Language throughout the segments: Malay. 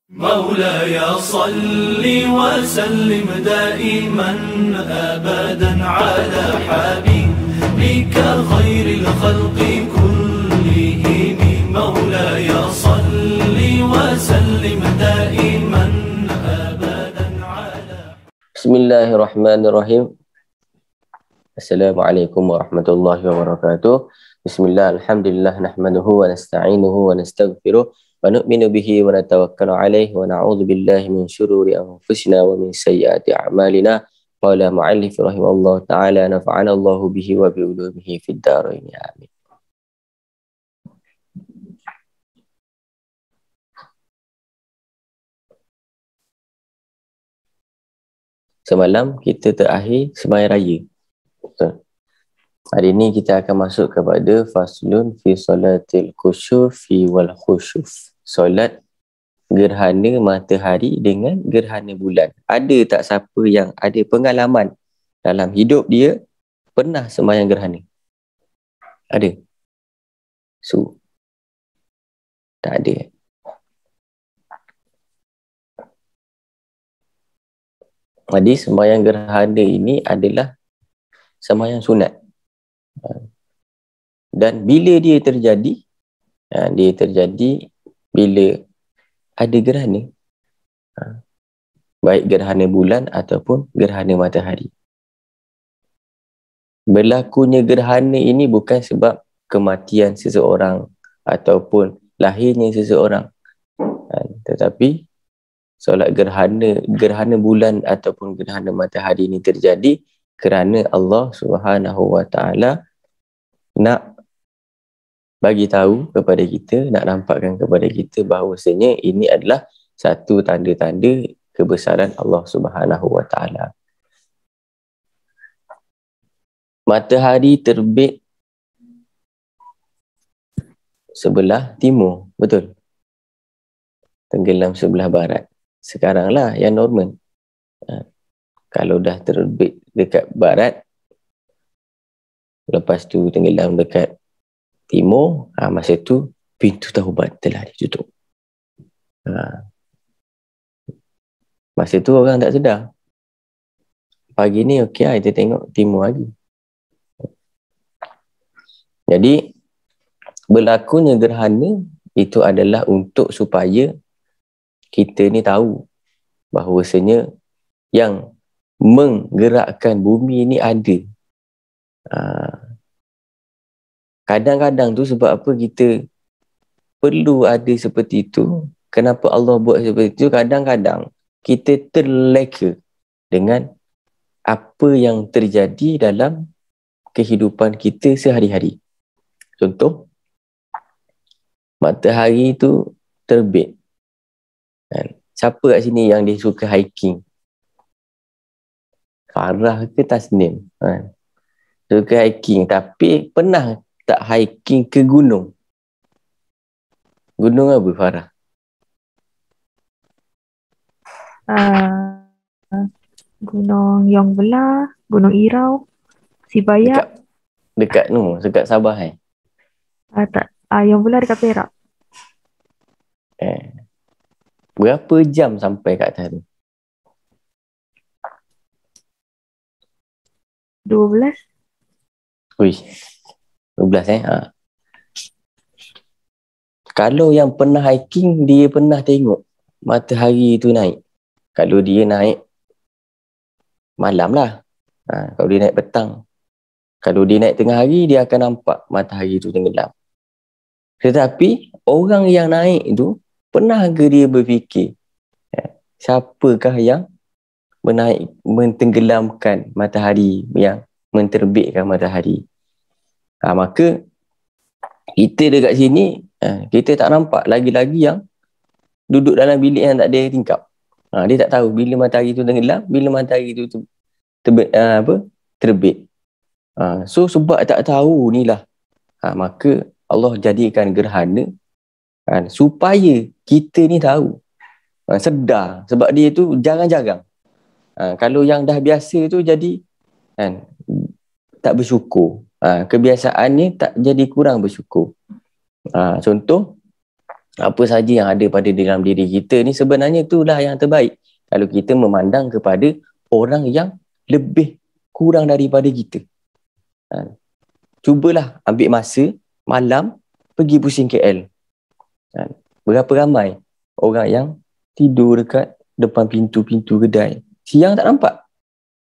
مولاي صل وسلم دائما أبدا على حبيبك خير الخلق كلهم مولاي صل وسلم دائما أبدا على Bismillahirrahmanirrahim. Assalamualaikum warahmatullahi wabarakatuh. Bismillah, alhamdulillah, nahmaduhu wa nasta'inuhu wa nastaghfiruh wa nu'minu bihi wa natawakkalu alaihi wa na'udzu billahi min syururi anfusina wa min sayyiati a'malina. Qala mu'allif rahimahullah ta'ala nafa'ana Allahu bihi wa bi ulumihi fid dharain. Amin. Semalam kita terakhir sembahyang raya. Betul. Hari ini kita akan masuk kepada faslun fi salatil khusyufi wal khusyuf. Solat gerhana matahari dengan gerhana bulan. Ada tak siapa yang ada pengalaman dalam hidup dia pernah sembahyang gerhana? Ada? Tak ada. Jadi sembahyang gerhana ini adalah sembahyang sunat. Dan bila dia terjadi? Dia terjadi bila ada gerhana. Baik gerhana bulan ataupun gerhana matahari. Berlakunya gerhana ini bukan sebab kematian seseorang ataupun lahirnya seseorang. Tetapi solat gerhana bulan ataupun gerhana matahari ini terjadi kerana Allah Subhanahu wa taala nak bagi tahu kepada kita, nak nampakkan kepada kita bahawasanya ini adalah satu tanda-tanda kebesaran Allah Subhanahu wa taala. Matahari terbit sebelah timur, betul? Tenggelam sebelah barat. Sekaranglah yang normal. Kalau dah terbit dekat barat, lepas tu tenggelam dekat timur, masa tu pintu taubat telah ditutup. Masa tu orang tak sedar. Pagi ni okey, kita tengok timur lagi. Jadi berlakunya gerhana itu adalah untuk supaya kita ni tahu bahawasanya yang menggerakkan bumi ni ada. Kadang-kadang tu sebab apa kita perlu ada seperti itu? Kenapa Allah buat seperti itu? Kadang-kadang kita terleka dengan apa yang terjadi dalam kehidupan kita sehari-hari. Contoh, matahari tu terbit. Siapa kat sini yang dia suka hiking? Farah ke Tasnim? Suka hiking. Tapi pernah tak hiking ke gunung? Gunung apa, Farah? Gunung Yong Belah, Gunung Irau, Sibayak. Dekat Sabah Tak. Yong Belah dekat Perak. Berapa jam sampai kat atas tu? 12. Ui, 12 Kalau yang pernah hiking, dia pernah tengok matahari tu naik. Kalau dia naik malam lah. Kalau dia naik petang. Kalau dia naik tengah hari, dia akan nampak matahari tu tenggelam. Tetapi orang yang naik tu, pernah ke dia berfikir siapakah yang mentenggelamkan matahari, yang menterbitkan matahari? Maka kita dekat sini, kita tak nampak lagi-lagi yang duduk dalam bilik yang tak ada tingkap. Dia tak tahu bila matahari tu tenggelam, bila matahari tu terbit. So sebab tak tahu ni lah, maka Allah jadikan gerhana supaya kita ni tahu, sedar. Sebab dia tu jarang-jarang. Kalau yang dah biasa tu jadi tak bersyukur. Kebiasaannya tak jadi kurang bersyukur. Contoh, Apa saja yang ada pada dalam diri kita ni sebenarnya itulah yang terbaik. Kalau kita memandang kepada orang yang lebih kurang daripada kita. Cubalah ambil masa malam pergi pusing KL. Berapa ramai orang yang tidur dekat depan pintu-pintu kedai. Siang tak nampak.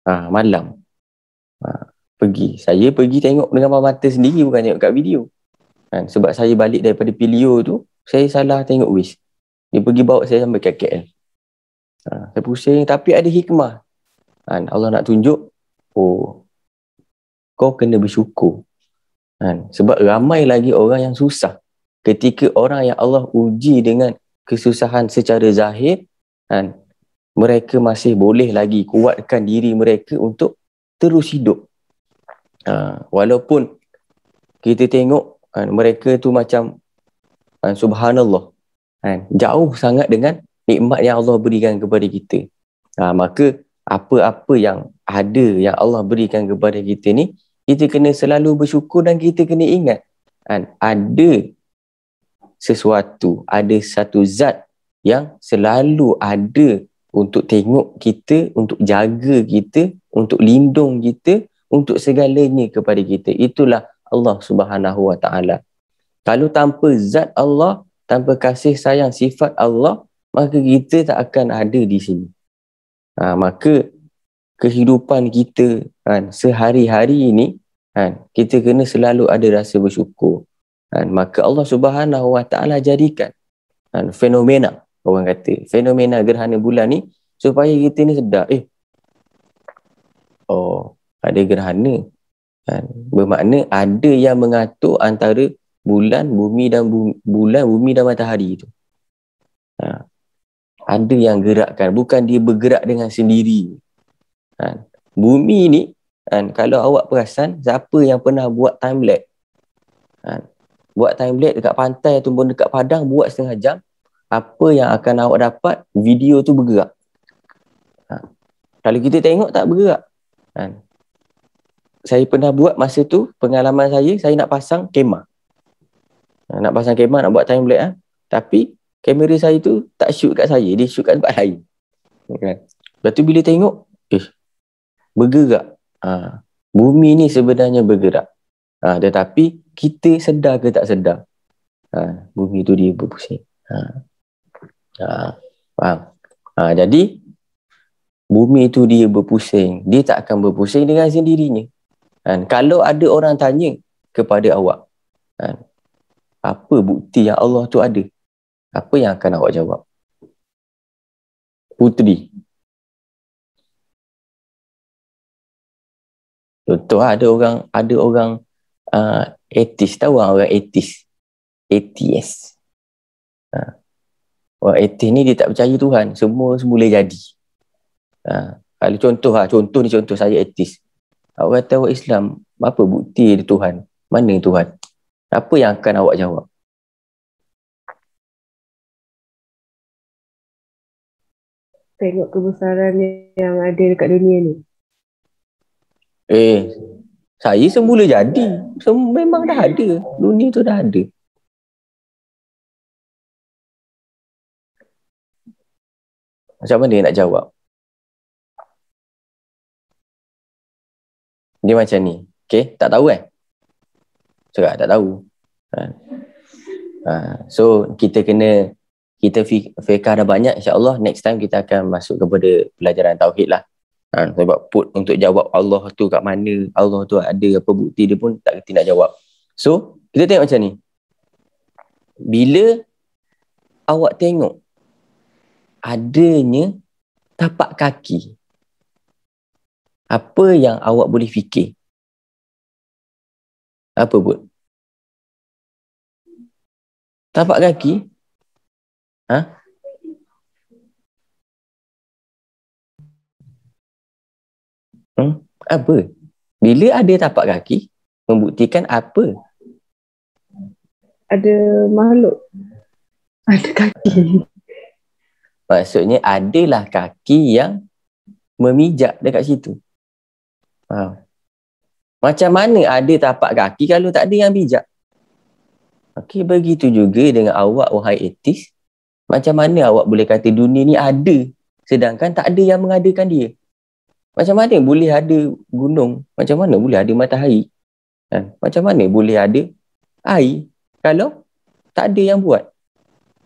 Malam. Saya pergi tengok dengan mata sendiri, bukan tengok kat video. Sebab saya balik daripada Pilio tu, saya salah tengok Waze. Dia pergi bawa saya sampai kat KL. Saya pusing, tapi ada hikmah. Allah nak tunjuk, kau kena bersyukur. Sebab ramai lagi orang yang susah. Ketika orang yang Allah uji dengan kesusahan secara zahir, mereka masih boleh lagi kuatkan diri mereka untuk terus hidup. Walaupun kita tengok mereka tu macam subhanallah, jauh sangat dengan nikmat yang Allah berikan kepada kita. Maka apa-apa yang ada yang Allah berikan kepada kita ni, kita kena selalu bersyukur dan kita kena ingat ada sesuatu, ada satu zat yang selalu ada untuk tengok kita, untuk jaga kita, untuk lindung kita, untuk segalanya kepada kita. Itulah Allah Subhanahu Wa Taala. Kalau tanpa zat Allah, tanpa kasih sayang sifat Allah, maka kita tak akan ada di sini. Maka kehidupan kita sehari-hari ini, kita kena selalu ada rasa bersyukur. Maka Allah Subhanahu Wa Taala jadikan fenomena, orang kata fenomena gerhana bulan ni supaya kita ni sedar, ada gerhana, bermakna ada yang mengatur antara bulan, bumi dan bumi dan matahari itu. Ada yang gerakkan, bukan dia bergerak dengan sendiri. Bumi ni, kalau awak perasan, siapa yang pernah buat time lapse, buat time lapse dekat pantai ataupun dekat padang, buat setengah jam, apa yang akan awak dapat? Video tu bergerak. Kalau kita tengok tak bergerak. Saya pernah buat masa tu, pengalaman saya nak pasang kemah. Nak pasang kemah, nak buat time lapse. Tapi kamera saya tu tak shoot kat saya, dia shoot kat tempat lain. Lepas tu bila tengok, bergerak. Bumi ni sebenarnya bergerak. Tetapi kita sedar ke tak sedar, bumi tu dia berpusing. Faham? Jadi bumi tu dia berpusing, dia tak akan berpusing dengan sendirinya. Kalau ada orang tanya kepada awak, apa bukti yang Allah tu ada? Apa yang akan awak jawab? Puteri. Contoh, ada orang atheist, tahu orang atheist? Atheist. Orang atheist ni dia tak percaya Tuhan, semua boleh jadi. Kalau contoh saya atheist. Awak kata awak Islam, apa bukti ada Tuhan? Mana Tuhan? Apa yang akan awak jawab? Tengok kebesaran yang ada dekat dunia ni. Saya semula jadi. Memang dah ada. Dunia tu dah ada. Macam mana dia nak jawab? Dia macam ni. Okay? Tak tahu kan? Cakap tak tahu. So, kita fiqh dah banyak. InsyaAllah next time kita akan masuk kepada pelajaran tauhid lah. Sebab untuk jawab Allah tu kat mana, Allah tu ada apa bukti, dia pun tak kerti nak jawab. So, kita tengok macam ni. Bila awak tengok adanya tapak kaki, apa yang awak boleh fikir? Apa pun? Tapak kaki? Apa? Bila ada tapak kaki, membuktikan apa? Ada makhluk. Ada kaki. Maksudnya adalah kaki yang memijak dekat situ. Macam mana ada tapak kaki kalau tak ada yang bijak? Okey, begitu juga dengan awak, wahai etis. Macam mana awak boleh kata dunia ni ada sedangkan tak ada yang mengadakan dia? Macam mana boleh ada gunung? Macam mana boleh ada matahari? Kan? Macam mana boleh ada air kalau tak ada yang buat?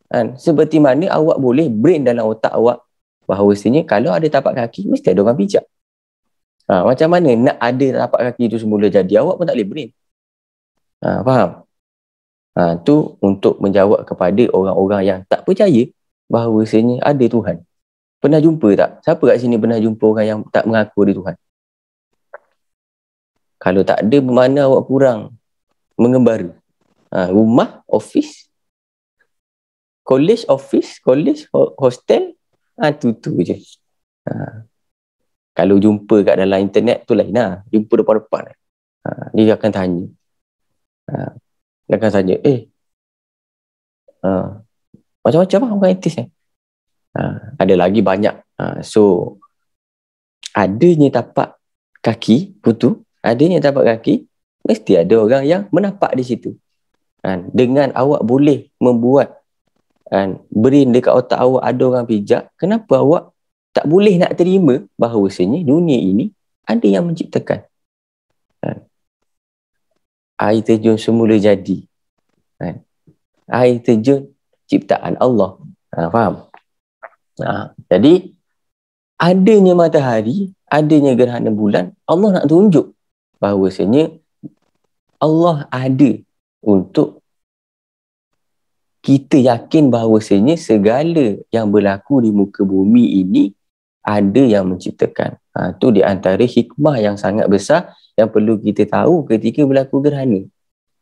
Kan? Seperti mana awak boleh brain dalam otak awak bahawasanya kalau ada tapak kaki mesti ada orang pijak. Macam mana nak ada tapak kaki itu semula jadi? Awak pun tak boleh brain. Faham? Tu untuk menjawab kepada orang-orang yang tak percaya bahawasanya ada Tuhan. Pernah jumpa tak? Siapa kat sini pernah jumpa orang yang tak mengaku ada Tuhan? Kalau tak ada, bermakna awak kurang mengembara. Rumah, office, college, office, college, hostel, tu je. Kalau jumpa kat dalam internet tu lain lah. Jumpa depan-depan. Dia akan tanya. Dia akan tanya, macam-macam lah orang etis ni. Ada lagi banyak. So, adanya tapak kaki, putu, adanya tapak kaki, mesti ada orang yang menapak di situ. Dengan awak boleh membuat brain dekat otak awak ada orang pijak, kenapa awak tak boleh nak terima bahawasanya dunia ini ada yang menciptakan? Air terjun semula jadi. Air terjun ciptaan Allah. Faham? Jadi adanya matahari, adanya gerhana bulan, Allah nak tunjuk bahawasanya Allah ada untuk kita yakin bahawasanya segala yang berlaku di muka bumi ini ada yang menciptakan. Itu di antara hikmah yang sangat besar yang perlu kita tahu ketika berlaku gerhana.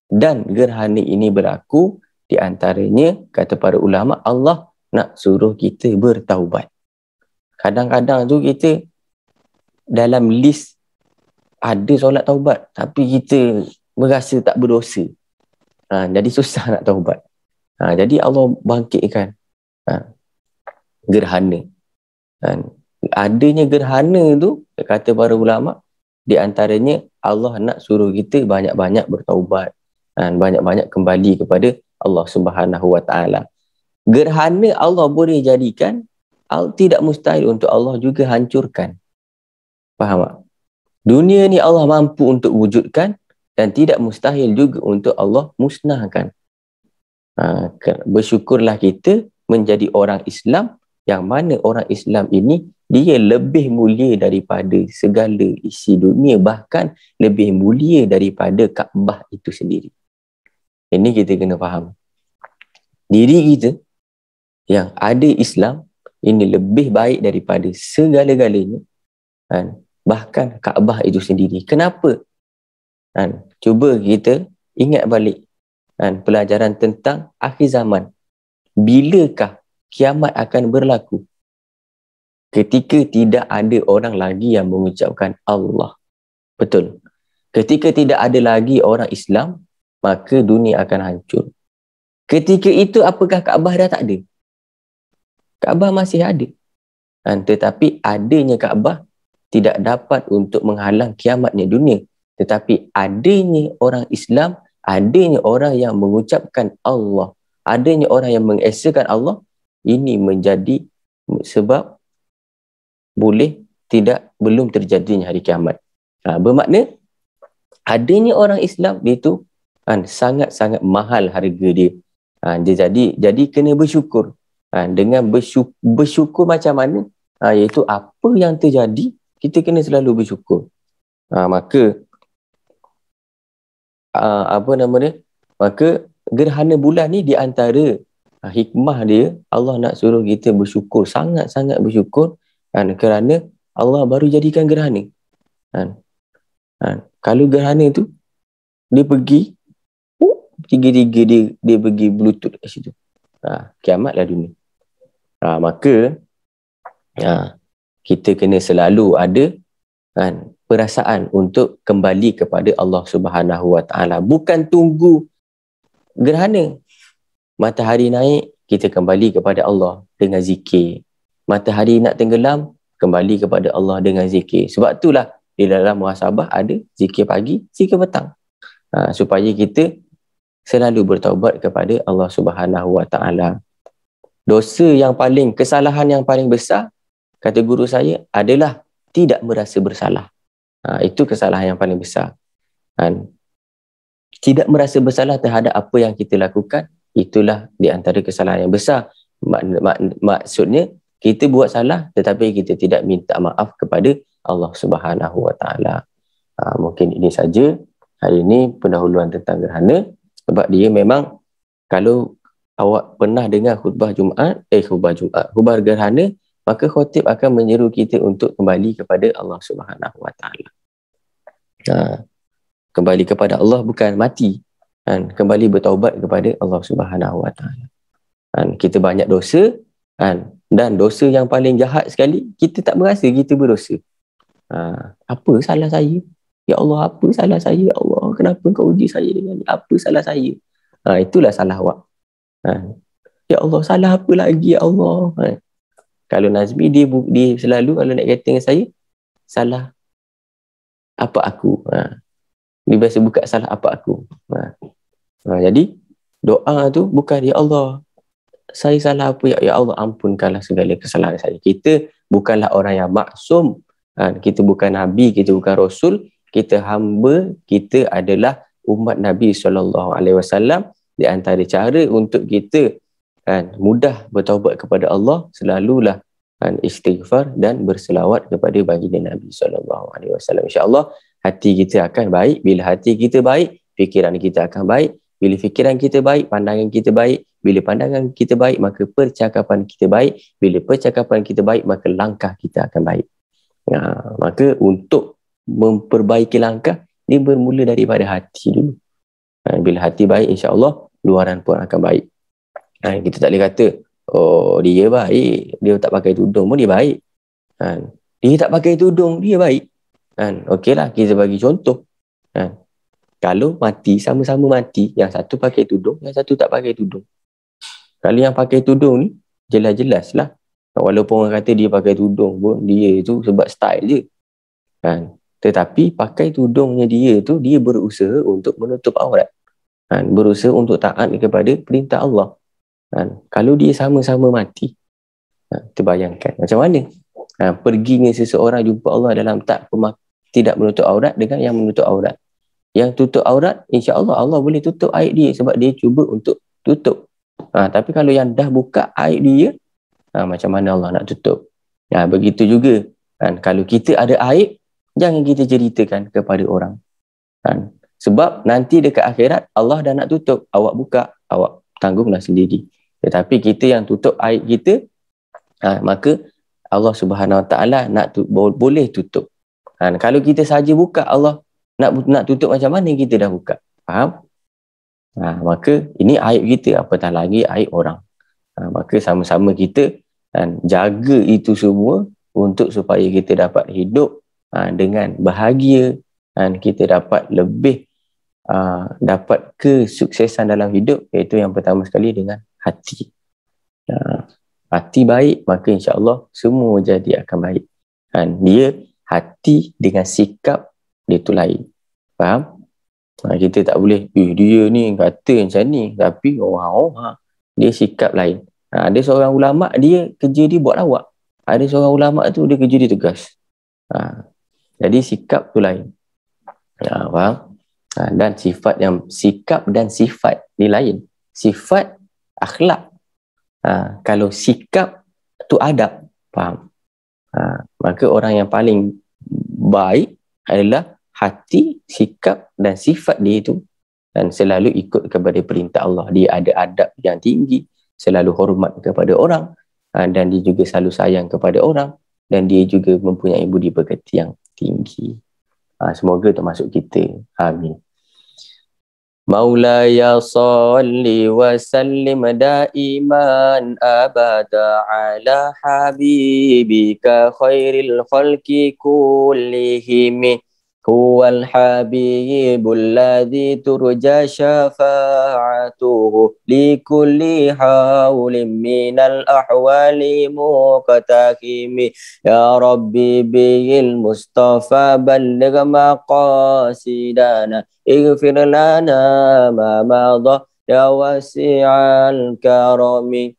Dan gerhana ini berlaku di antaranya, kata para ulama, Allah nak suruh kita bertaubat. Kadang-kadang tu kita dalam list ada solat taubat, tapi kita merasa tak berdosa. Jadi susah nak taubat. Jadi Allah bangkitkan gerhana. Adanya gerhana tu, kata para ulama, di antaranya Allah nak suruh kita banyak-banyak bertaubat, banyak-banyak kembali kepada Allah Subhanahu Wa Taala. Gerhana Allah boleh jadikan, tidak mustahil untuk Allah juga hancurkan. Faham tak? Dunia ni Allah mampu untuk wujudkan dan tidak mustahil juga untuk Allah musnahkan. Bersyukurlah kita menjadi orang Islam, yang mana orang Islam ini dia lebih mulia daripada segala isi dunia, bahkan lebih mulia daripada Kaabah itu sendiri. Ini kita kena faham. Diri kita yang ada Islam ini lebih baik daripada segala-galanya, bahkan Kaabah itu sendiri. Kenapa? Cuba kita ingat balik pelajaran tentang akhir zaman. Bilakah kiamat akan berlaku? Ketika tidak ada orang lagi yang mengucapkan Allah. Betul. Ketika tidak ada lagi orang Islam, maka dunia akan hancur. Ketika itu apakah Kaabah dah tak ada? Kaabah masih ada. Tetapi adanya Kaabah tidak dapat untuk menghalang kiamatnya dunia. Tetapi adanya orang Islam, adanya orang yang mengucapkan Allah, adanya orang yang mengesakan Allah, ini menjadi sebab belum terjadinya hari kiamat. Bermakna adanya orang Islam itu sangat-sangat mahal harga dia. Jadi kena bersyukur. Dengan bersyukur macam mana? Iaitu apa yang terjadi, kita kena selalu bersyukur. Maka maka gerhana bulan ni di antara hikmah dia, Allah nak suruh kita bersyukur, sangat-sangat bersyukur, kerana Allah baru jadikan gerhana. Kalau gerhana tu dia pergi tiga-tiga dia pergi bluetooth kat situ, kiamatlah dunia. Maka kita kena selalu ada perasaan untuk kembali kepada Allah Subhanahu Wa Taala. Bukan tunggu gerhana. Matahari naik, kita kembali kepada Allah dengan zikir. Matahari nak tenggelam, kembali kepada Allah dengan zikir. Sebab itulah di dalam muhasabah ada zikir pagi, zikir petang. Supaya kita selalu bertaubat kepada Allah Subhanahu Wa Taala. Dosa yang paling, kesalahan yang paling besar, kata guru saya, adalah tidak merasa bersalah. Itu kesalahan yang paling besar. Tidak merasa bersalah terhadap apa yang kita lakukan, itulah di antara kesalahan yang besar. Maksudnya, kita buat salah tetapi kita tidak minta maaf kepada Allah Subhanahu Wa Taala. Mungkin ini saja hari ini pendahuluan tentang gerhana, sebab dia memang, kalau awak pernah dengar khutbah gerhana, maka khatib akan menyeru kita untuk kembali kepada Allah Subhanahu Wa Taala. Kembali kepada Allah bukan mati, kembali bertaubat kepada Allah Subhanahu Wa Taala. Kita banyak dosa, dan dosa yang paling jahat sekali, kita tak merasa kita berdosa. Apa salah saya? Ya Allah, apa salah saya? Ya Allah, kenapa kau uji saya dengan ni? Apa salah saya? Itulah salah awak. Ya Allah, salah apa lagi? Ya Allah. Kalau Nazmi, dia selalu kalau nak kata dengan saya, salah apa aku? Dia biasa buka salah apa aku. Jadi doa tu bukan ya Allah, saya salah apa, ya Allah ampunkanlah segala kesalahan saya. Kita bukanlah orang yang maksum. Kita bukan Nabi, kita bukan Rasul. Kita hamba, kita adalah umat Nabi SAW. Di antara cara untuk kita mudah bertaubat kepada Allah, selalulah istighfar dan berselawat kepada baginda Nabi SAW. InsyaAllah hati kita akan baik. Bila hati kita baik, fikiran kita akan baik. Bila fikiran kita baik, pandangan kita baik. Bila pandangan kita baik, maka percakapan kita baik. Bila percakapan kita baik, maka langkah kita akan baik. Maka untuk memperbaiki langkah, dia bermula daripada hati dulu. Bila hati baik, insya-Allah luaran pun akan baik. Kita tak boleh kata, oh dia baik, dia tak pakai tudung pun dia baik. Dia tak pakai tudung, dia baik. Okeylah, kita bagi contoh. Kalau mati, sama-sama mati, yang satu pakai tudung, yang satu tak pakai tudung. Kalau yang pakai tudung ni, jelas-jelas lah. Walaupun orang kata dia pakai tudung pun, dia tu sebab style je. Tetapi pakai tudungnya dia tu, dia berusaha untuk menutup aurat. Berusaha untuk taat kepada perintah Allah. Kalau dia sama-sama mati, terbayangkan macam mana perginya seseorang jumpa Allah dalam tidak menutup aurat dengan yang menutup aurat. Yang tutup aurat, insya-Allah Allah boleh tutup aib dia sebab dia cuba untuk tutup. Tapi kalau yang dah buka aib dia, macam mana Allah nak tutup? Begitu juga. Kalau kita ada aib, jangan kita ceritakan kepada orang. Sebab nanti dekat akhirat Allah dah nak tutup, awak buka, awak tanggunglah sendiri. Tetapi kita yang tutup aib kita, maka Allah Subhanahu Wa Taala boleh tutup. Kalau kita saja buka, Allah nak tutup macam mana kita dah buka? Faham? Maka ini aib kita, apatah lagi aib orang. Maka sama-sama kita jaga itu semua untuk supaya kita dapat hidup dengan bahagia, dan kita dapat lebih dapat kesuksesan dalam hidup, iaitu yang pertama sekali dengan hati. Hati baik, maka insya-Allah semua jadi akan baik. Dia hati dengan sikap dia tu lain. Faham? Kita tak boleh, dia ni kata macam ni, tapi dia sikap lain. Ada seorang ulama, dia kerja dia buat lawak. Ada seorang ulama tu dia kerja dia tegas. Jadi sikap tu lain. Faham? Dan sikap dan sifat ni lain. Sifat akhlak. Kalau sikap tu adab. Faham? Maka orang yang paling baik adalah hati, sikap dan sifat dia itu, dan selalu ikut kepada perintah Allah. Dia ada adab yang tinggi, selalu hormat kepada orang, dan dia juga selalu sayang kepada orang, dan dia juga mempunyai budi pekerti yang tinggi. Semoga termasuk kita. Amin. Maulaya salli wa sallim daiman abada ala habibika khairil khalqi kullihim هو الحبيب الذي ترجى شفاعته لكل حول من الأحوال مقتحم يا ربي بالمصطفى بلغ مقاصدنا اغفر لنا ما مضى يا واسع الكرم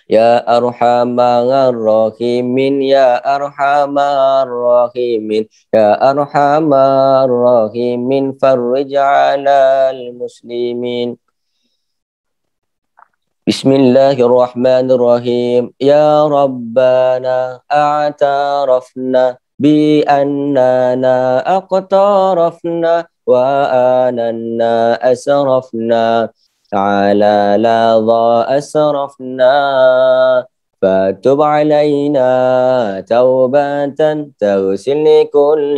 Ya Arhamar Rahimin, Ya Arhamar Rahimin, Ya Arhamar Rahimin, Farrij 'alal muslimin. Bismillahirrahmanirrahim. Ya Rabbana a'tarafna bi annana aqtarafna wa ananna asrafna على لظى أسرفنا فتب علينا توبة تغسل لكل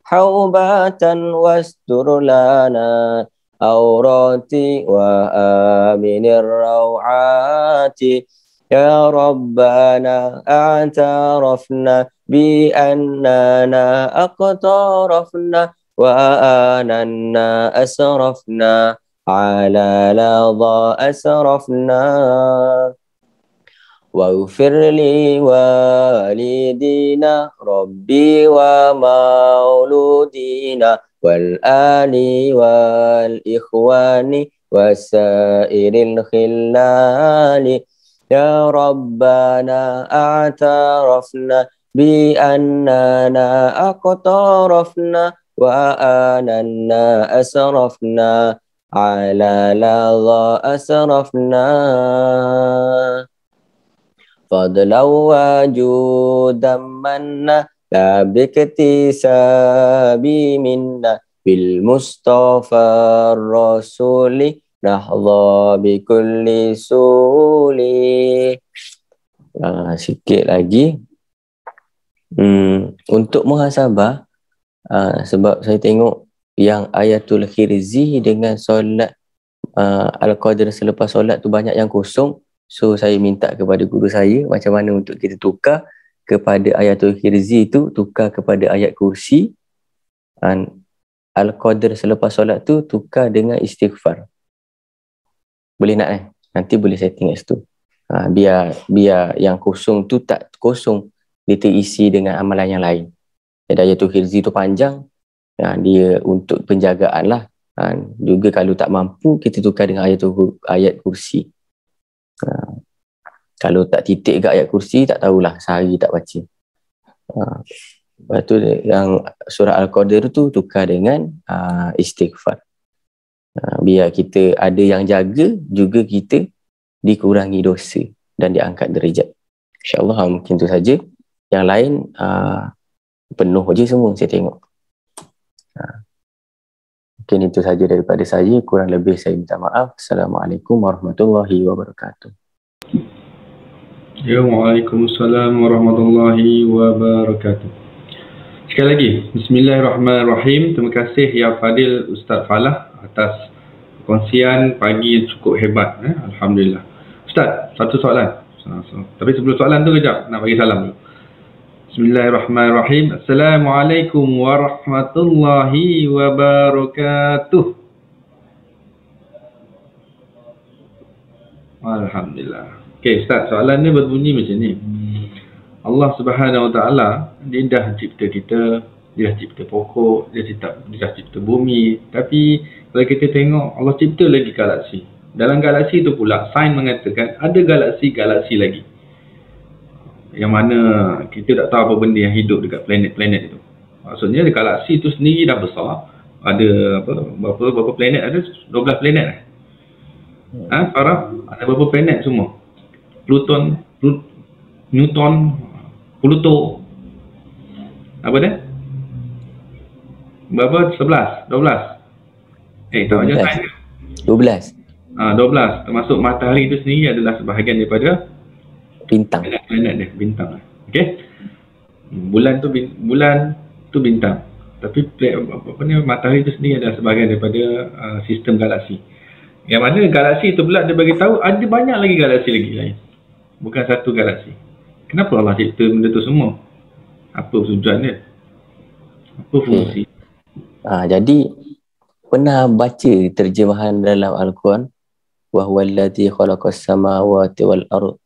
حوبة واستر لنا أوراتي وآمن الروعات يا ربنا اعترفنا بأننا أقترفنا وآننا أسرفنا على لظى أسرفنا واغفر لي والدينا ربي ومولودينا والآل والإخوان وسائر الخلال يا ربنا اعترفنا بأننا أقترفنا وآننا أسرفنا على لظى أسرفنا فضلا وجودا منا لا باكتساب منا بالمصطفى الرسول نحظى بكل سول. Sikit lagi untuk muhasabah, sebab saya tengok yang Ayatul Khirzi dengan solat Al-Qadr selepas solat tu banyak yang kosong. So saya minta kepada guru saya macam mana untuk kita tukar kepada Ayatul Khirzi tu, tukar kepada ayat kursi. Al-Qadr selepas solat tu tukar dengan istighfar. Boleh nak nanti boleh setting kat situ. Biar yang kosong tu tak kosong, dia terisi dengan amalan yang lain. Jadi Ayatul Khirzi tu panjang, dia untuk penjagaan lah. Juga kalau tak mampu, kita tukar dengan ayat kursi. Kalau tak titik ke ayat kursi, tak tahulah, sehari tak baca. Lepas tu yang surah Al-Qadr tu tukar dengan istighfar. Biar kita ada yang jaga, juga kita dikurangi dosa dan diangkat derajat. InsyaAllah mungkin tu saja. Yang lain penuh je semua saya tengok. Mungkin itu saja daripada saya. Kurang lebih saya minta maaf. Assalamualaikum warahmatullahi wabarakatuh. Ya, Waalaikumsalam warahmatullahi wabarakatuh. Sekali lagi, Bismillahirrahmanirrahim. Terima kasih Ya Fadil Ustaz Falah atas kongsian pagi yang cukup hebat. Alhamdulillah. Ustaz, satu soalan. Tapi sebelum soalan tu kejap, nak bagi salam dulu. Bismillahirrahmanirrahim. Assalamualaikum warahmatullahi wabarakatuh. Alhamdulillah. Okey Ustaz, soalan ni berbunyi macam ni. Allah Subhanahu Wa Taala, dia dah cipta kita, dia dah cipta pokok, dia dah cipta bumi. Tapi kalau kita tengok, Allah cipta lagi galaksi. Dalam galaksi tu pula, sains mengatakan ada galaksi-galaksi lagi. Yang mana kita tak tahu apa benda yang hidup dekat planet-planet itu. Maksudnya galaksi itu sendiri dah besar. Ada berapa planet? Ada 12 planet. Farah, ada berapa planet semua? Pluton, Newton, Pluto. Apa dia? Berapa? 11, 12. Tak ajar sains. 12. 12. Termasuk matahari itu sendiri adalah sebahagian daripada bintang. Planet dia, bintang. Okey. Bulan tu bintang. Tapi matahari itu sendiri adalah sebahagian daripada sistem galaksi. Yang mana galaksi itu pula dia bagi tahu ada banyak lagi galaksi lagi lain. Bukan satu galaksi. Kenapa Allah cipta benda tu semua? Apa tujuan dia? Apa fungsi? Jadi pernah baca terjemahan dalam Al-Quran, wa huwallazi khalaqas samawati wal ardh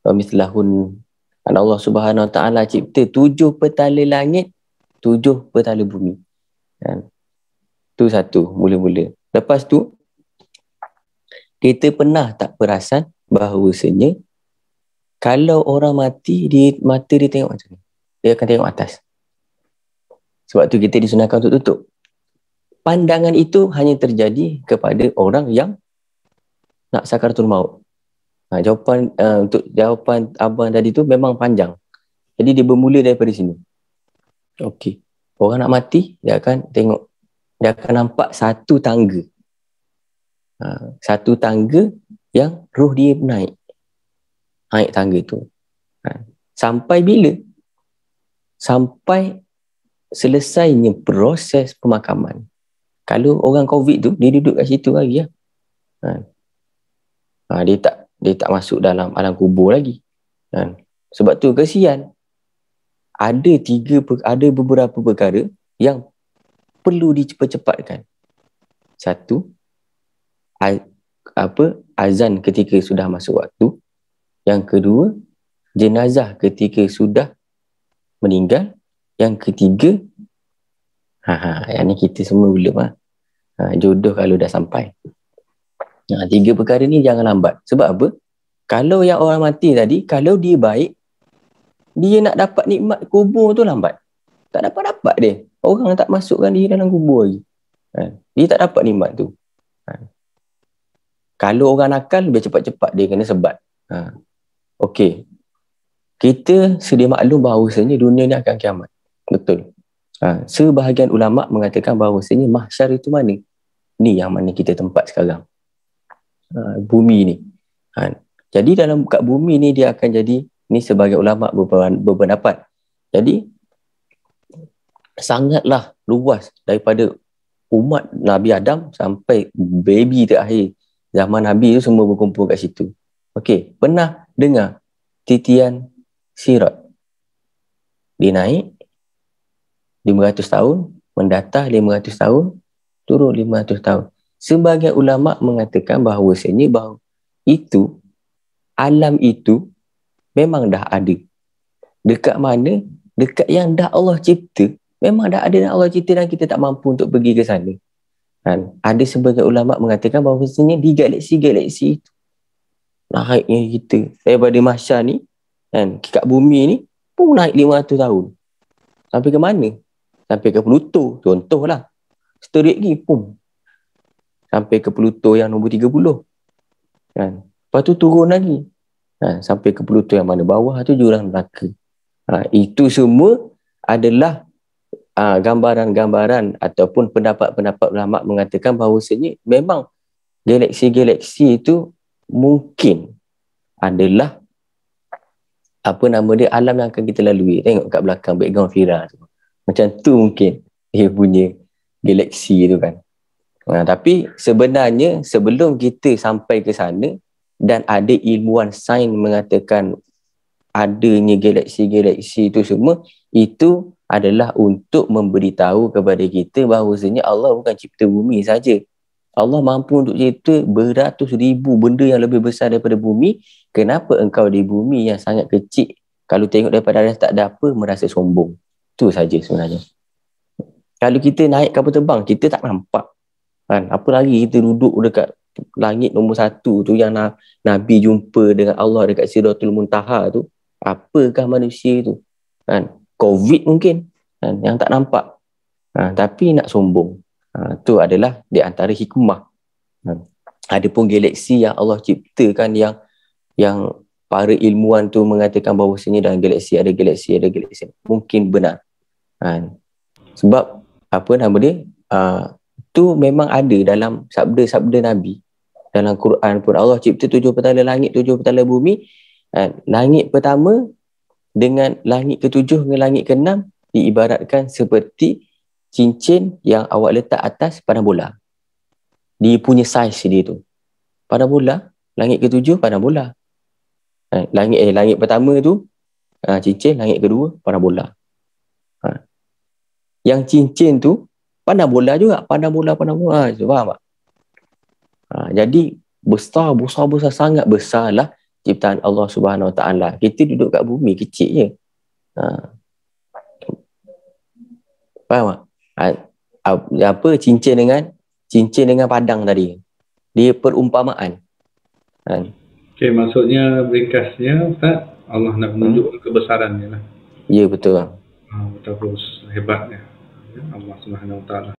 wa mithlahun. Allah Subhanahu Wa Taala cipta 7 petala langit, 7 petala bumi. Tu satu mula-mula. Lepas tu kita pernah tak perasan bahawasanya kalau orang mati, mata dia tengok macam ni, dia akan tengok atas. Sebab tu kita disunahkan untuk tutup. Pandangan itu hanya terjadi kepada orang yang nak sakaratul maut. Untuk jawapan abang tadi tu memang panjang. Jadi dia bermula daripada sini. Okey. Orang nak mati, dia akan tengok, dia akan nampak satu tangga. Satu tangga yang roh dia naik tangga tu. Sampai bila? Sampai selesainya proses pemakaman. Kalau orang COVID tu, dia duduk kat situ lagi lah. Dia tak masuk dalam alam kubur lagi. Sebab tu kesian. Ada beberapa perkara yang perlu dicepat-cepatkan. Satu, azan ketika sudah masuk waktu. Yang kedua, jenazah ketika sudah meninggal. Yang ketiga, yang ni kita semua belum jodoh kalau dah sampai. 3 perkara ni jangan lambat. Sebab apa? Kalau yang orang mati tadi, kalau dia baik, dia nak dapat nikmat kubur tu lambat. Tak dapat dia. Orang tak masukkan dia dalam kubur lagi. Dia tak dapat nikmat tu. Kalau orang nakal, lebih cepat-cepat dia kena sebat. Okey. Kita sedia maklum bahawasanya dunia ni akan kiamat. Betul. Sebahagian ulama' mengatakan bahawasanya mahsyar itu mana? Ni yang mana kita tempat sekarang. Bumi ni. Jadi kat bumi ni dia akan jadi, ni sebagai ulama' berpendapat. Jadi sangatlah luas daripada umat Nabi Adam sampai baby terakhir zaman Nabi tu semua berkumpul kat situ. Okey, pernah dengar titian Sirat? Dia naik 500 tahun, mendatah 500 tahun, turun 500 tahun. Sebagai ulama' mengatakan bahawasanya itu, alam itu memang dah ada. Dekat mana? Dekat yang dah Allah cipta. Memang dah ada yang Allah cipta dan kita tak mampu untuk pergi ke sana. Ada sebagai ulama' mengatakan bahawasanya di galaksi-galaksi itu, naiknya kita daripada mahsyar ni, kat bumi ni pun naik 500 tahun. Sampai ke mana? Sampai ke Pluto, contohlah. Asteroid ni pun sampai ke Pluto yang nombor 30. Lepas tu turun lagi. Sampai ke Pluto yang mana bawah tu jurang neraka. Itu semua adalah gambaran-gambaran ataupun pendapat-pendapat ulama' mengatakan bahawasanya memang galaksi-galaksi itu mungkin adalah alam yang akan kita lalui. Tengok kat belakang background Fira tu. Macam tu mungkin dia punya galaksi tu kan. Tapi sebenarnya sebelum kita sampai ke sana dan ada ilmuwan sains mengatakan adanya galaksi-galaksi itu semua, itu adalah untuk memberitahu kepada kita bahawasanya Allah bukan cipta bumi saja. Allah mampu untuk cipta beratus ribu benda yang lebih besar daripada bumi. Kenapa engkau di bumi yang sangat kecil, kalau tengok daripada atas tak ada apa, merasa sombong? Itu saja sebenarnya. Kalau kita naik kapal terbang, kita tak nampak. Apa lagi kita duduk dekat langit nombor 1 tu yang Nabi jumpa dengan Allah dekat Sidratul Muntaha tu. Apakah manusia tu? COVID mungkin yang tak nampak. Tapi nak sombong. Tu adalah di antara hikmah. Ada pun galaksi yang Allah ciptakan yang para ilmuwan tu mengatakan bahawasanya dalam galaksi ada galaksi. Mungkin benar. Sebab tu memang ada dalam sabda-sabda Nabi. Dalam Quran pun Allah cipta 7 petala langit, 7 petala bumi. Langit pertama dengan langit ke-7 dengan langit ke-6 diibaratkan seperti cincin yang awak letak atas padang bola. Dia punya saiz dia tu. Padang bola, langit ke-7 padang bola. Langit pertama tu cincin, langit kedua padang bola. Yang cincin tu pandang bola juga, pandang bola. Faham tak? Jadi besar sangat besarlah ciptaan Allah Subhanahu Wa Taala. Kita duduk kat bumi kecil je. Faham tak? Apa cincin dengan padang tadi. Dia perumpamaan. Okey, maksudnya ringkasnya Ustaz, Allah nak menunjukkan kebesarannya lah. Ya, betul bang. Betapa hebatnya Allah Subhanahu Wa Taala.